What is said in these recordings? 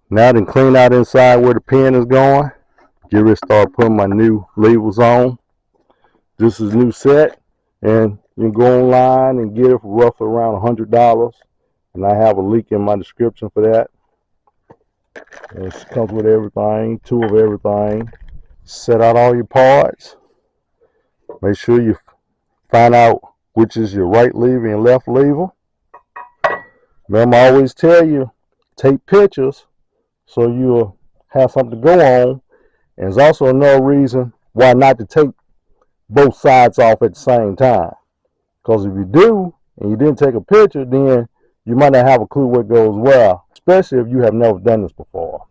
Now then clean out inside where the pen is going. Get ready to start putting my new labels on. This is new set, and you can go online and get it for roughly around $100. And I have a link in my description for that. And it comes with everything, two of everything. Set out all your parts. Make sure you find out which is your right lever and left lever. Remember, I always tell you, take pictures so you'll have something to go on. And there's also another reason why not to take both sides off at the same time. Because if you do, and you didn't take a picture, then you might not have a clue what goes where, especially if you have never done this before.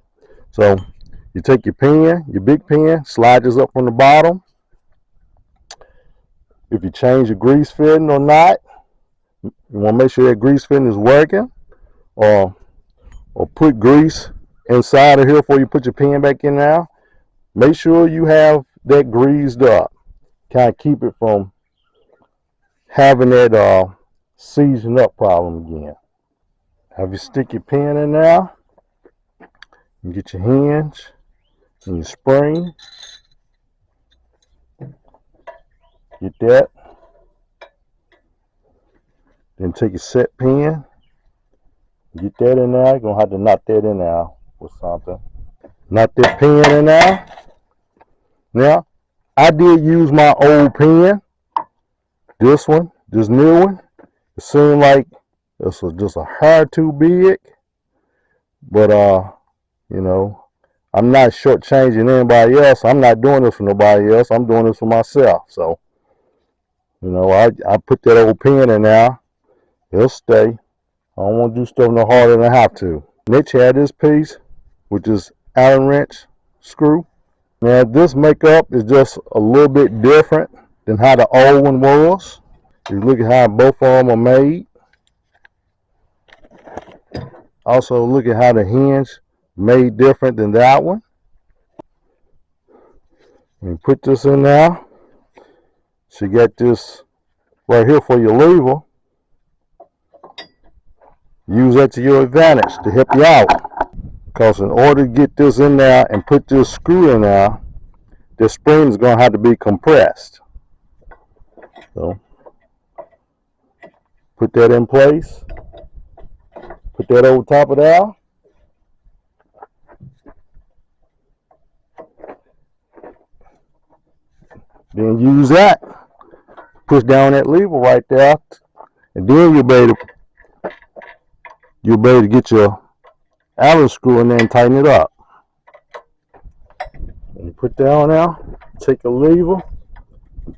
So you take your pen, your big pen, slide this up from the bottom. If you change your grease fitting or not, you want to make sure that grease fitting is working, or put grease inside of here before you put your pen back in there. Make sure you have that greased up. Kind of keep it from having that season up problem again. Have you stick your pen in there. You get your hinge and your spring. Get that. Then take your set pen. Get that in there. You're going to have to knot that in there with something. Knot that pen in there. Now, I did use my old pen. This one, this new one. It seemed like this was just a hair too big. But, you know, I'm not shortchanging anybody else. I'm not doing this for nobody else. I'm doing this for myself. So, you know, I put that old pen in there. It'll stay. I don't want to do stuff no harder than I have to. Next, you have this piece, which is Allen wrench screw. Now, this makeup is just a little bit different than how the old one was. If you look at how both of them are made. Also, look at how the hinge made different than that one. And put this in there. So you got this right here for your lever. Use that to your advantage to help you out. Because in order to get this in there and put this screw in there, the spring is going to have to be compressed. So, put that in place. Put that over top of there. Then use that. Push down that lever right there. And then you'll be able to get your Allen screw in there and tighten it up. And you put that on there. Take a lever.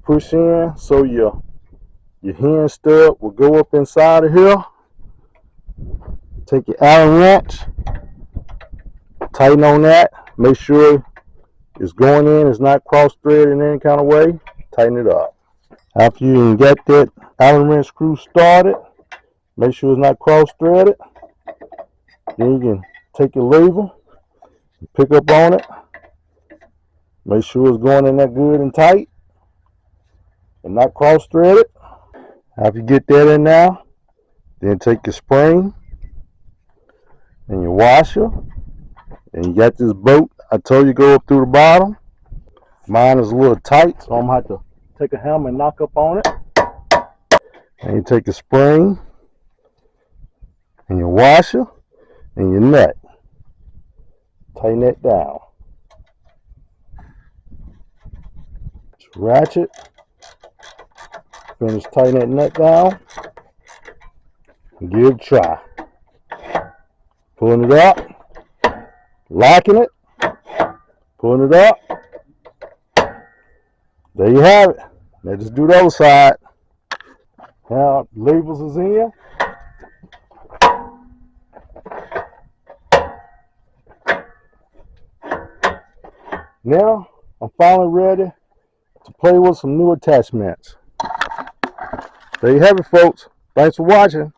Push in so your hinge stud will go up inside of here. Take your Allen wrench, tighten on that. Make sure it's going in, it's not cross-threaded in any kind of way. Tighten it up. After you get that Allen wrench screw started, make sure it's not cross-threaded. Then you can take your lever, pick up on it. Make sure it's going in there good and tight and not cross-threaded. After you get that in now, then take your spring and your washer, and you got this bolt I told you go up through the bottom. Mine is a little tight, so I'm gonna have to take a hammer and knock up on it. And you take a spring and your washer and your nut. Tighten that down. Just ratchet. Finish tightening that nut down. And give it a try. Pulling it up. Locking it. Pulling it up. There you have it. Now just do the other side. Now labels is in. Now I'm finally ready to play with some new attachments. There you have it, folks. Thanks for watching.